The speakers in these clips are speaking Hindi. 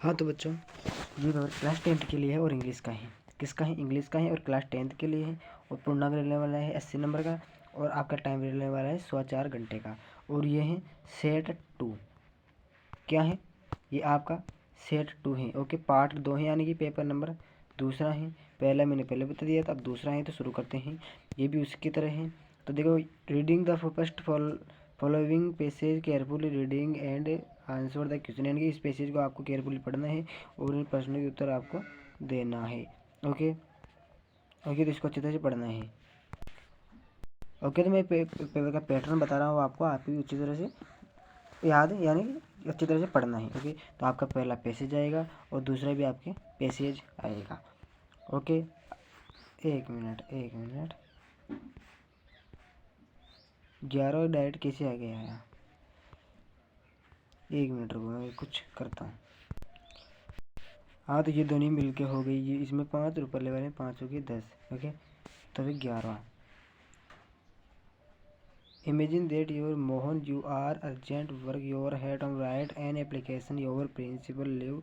हाँ तो बच्चों, ये पेपर क्लास 10th के लिए है और इंग्लिश का है। किसका है? इंग्लिश का है और क्लास 10th के लिए है। और पूर्णांक रहने वाला है 80 नंबर का और आपका टाइम रहने वाला है 4.25 घंटे का। और ये है सेट 2। क्या है? ये आपका सेट 2 है। ओके, पार्ट 2 है, यानी कि पेपर नंबर दूसरा है। पहला मैंने पहले बता दिया था, अब दूसरा है, तो शुरू करते हैं। ये भी उसकी तरह है। तो देखो, reading the first following passage carefully, reading and answer the question, यानी कि इस पैसेज को आपको केयरफुली पढ़ना है और इन प्रश्नों के उत्तर आपको देना है। ओके ओके, तो इसको अच्छी तरह से पढ़ना है। ओके, तो मैं पेपर का पैटर्न बता रहा हूँ आपको, आप भी अच्छी तरह से याद है, यानी कि अच्छी तरह से पढ़ना है। ओके, तो आपका पहला पैसेज आएगा और दूसरा भी आपके पैसेज आएगा। ओके, एक मिनट 11 डायरेक्ट कैसे आ गया है? एक मिनट रुको, मैं कुछ करता हूँ। हाँ, तो ये दोनों मिल के हो गई। ये इसमें 5 रुपये ले वाले 5 हो गए 10। ओके, तो फिर 11। Imagine that your Mohan you are urgent work your head on write an application your principal leave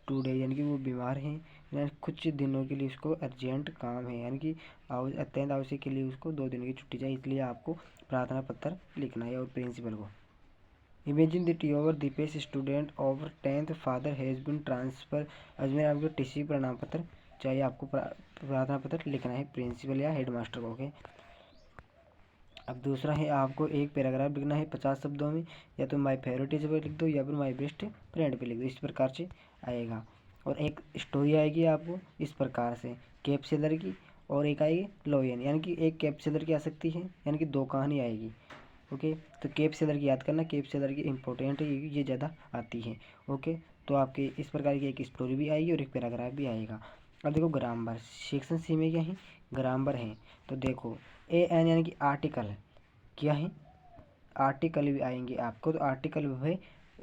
today, यानी कि वो बीमार हैं, यानी कुछ दिनों के लिए उसको अर्जेंट काम है, यानी कि अत्यंत आवश्यक के लिए उसको 2 दिन की छुट्टी चाहिए, इसलिए आपको प्रार्थना पत्र लिखना है और प्रिंसिपल को। Imagine that your Dipesh student of 10th father has been transfer, Ajmer, आपको टीसी प्रमाण पत्र चाहिए, आपको प्रार्थना पत्र लिखना है प्रिंसिपल या हेडमास्टर को। ओके, अब दूसरा है, आपको एक पैराग्राफ लिखना है 50 शब्दों में, या तो माय फेवरेट टीचर पे लिख दो या फिर माय बेस्ट फ्रेंड पे लिख दो, इस प्रकार से आएगा। और एक स्टोरी आएगी आपको इस प्रकार से, कैप सेलर की, और एक आएगी लोयन, यानी कि एक कैप सेलर की आ सकती है, यानी कि 2 कहानी आएगी। ओके, तो कैप सेलर की याद करना, कैप सेलर की इंपॉर्टेंट है, ये ज़्यादा आती है। ओके, तो आपके इस प्रकार की एक स्टोरी भी आएगी और एक पैराग्राफ भी आएगा। अब देखो ग्रामर, सेक्शन सी में क्या है? ग्रामर है। तो देखो एन, यानी कि आर्टिकल, क्या है? आर्टिकल भी आएंगे आपको, तो आर्टिकल भी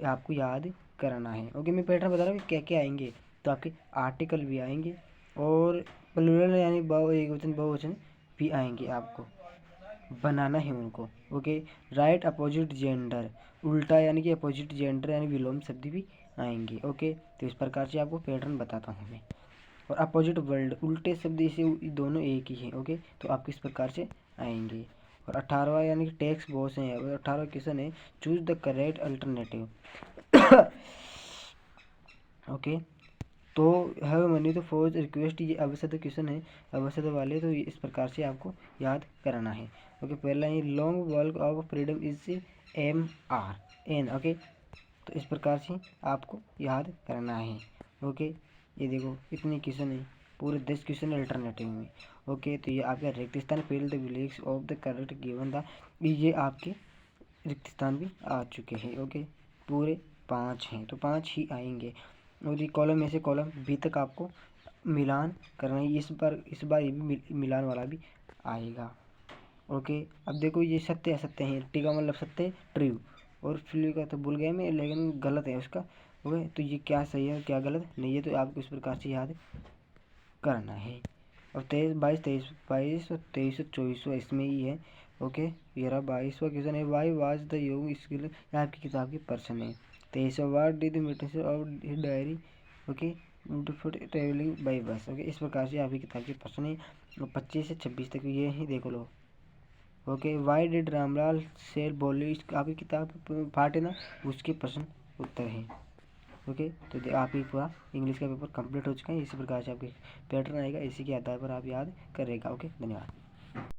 आपको याद करना है। ओके, मैं पैटर्न बता रहा हूँ क्या क्या आएंगे। तो आपके आर्टिकल भी आएंगे और प्लूरल यानी एकवचन बहुवचन भी आएंगे, आपको बनाना है उनको। ओके, राइट अपोजिट जेंडर, उल्टा यानी कि अपोजिट जेंडर यानी विलोम शब्द भी आएंगे। ओके, तो इस प्रकार से आपको पैटर्न बताता हूँ मैं। और अपोजिट वर्ल्ड, उल्टे शब्द इसे दोनों एक ही हैं। ओके, तो आप किस प्रकार से आएंगे। और 18वां यानी कि टेक्स्ट बॉक्स है, और 18वां क्वेश्चन है choose the correct alternative. Okay, तो हैव मनी तो फॉर रिक्वेस्ट, ये अवसद क्वेश्चन है, अवसद वाले, तो इस प्रकार से आपको याद कराना है। ओके, पहला ही long walk of freedom is MRN। Okay, तो इस प्रकार से आपको याद करना है। ओके, ये देखो इतने क्वेश्चन है, पूरे 10 क्वेश्चन अल्टरनेटिव में। ओके, तो ये आपका रिक्त स्थान, fill the blanks of the correct given the, ये आपके रिक्त स्थान भी आ चुके हैं। ओके, पूरे 5 हैं, तो 5 ही आएंगे। और ये कॉलम में से कॉलम बी तक आपको मिलान करना है। इस बार ये भी मिलान वाला भी आएगा। ओके, अब देखो ये सत्य असत्य है, टी का मतलब सत्य ट्रू, और फिर का तो भूल गया मैं, लेकिन गलत है उसका। ओके, तो ये क्या सही है क्या गलत नहीं है, तो आपको इस प्रकार से याद करना है। और 23, 22, 23 और 23 और 24 इसमें ही है। ओके, ये रहा 22वां क्वेश्चन है, वाई वाज द योग स्किल, आपकी किताब की पर्सन है। 23वां, what did the meter of diary. Okay, travelling by bus. Okay, इस प्रकार से आपकी किताब की पर्सन है। और 25 से 26 तक ये ही देख लो। ओके, वाई डिड रामलाल शेर बोले, आपकी किताब पार्ट है ना, उसके प्रश्न उत्तर हैं। ओके, तो आपकी पूरा इंग्लिश का पेपर कंप्लीट हो चुका है। इसी प्रकार से आपके पैटर्न आएगा, इसी के आधार पर आप याद करेगा। ओके, धन्यवाद।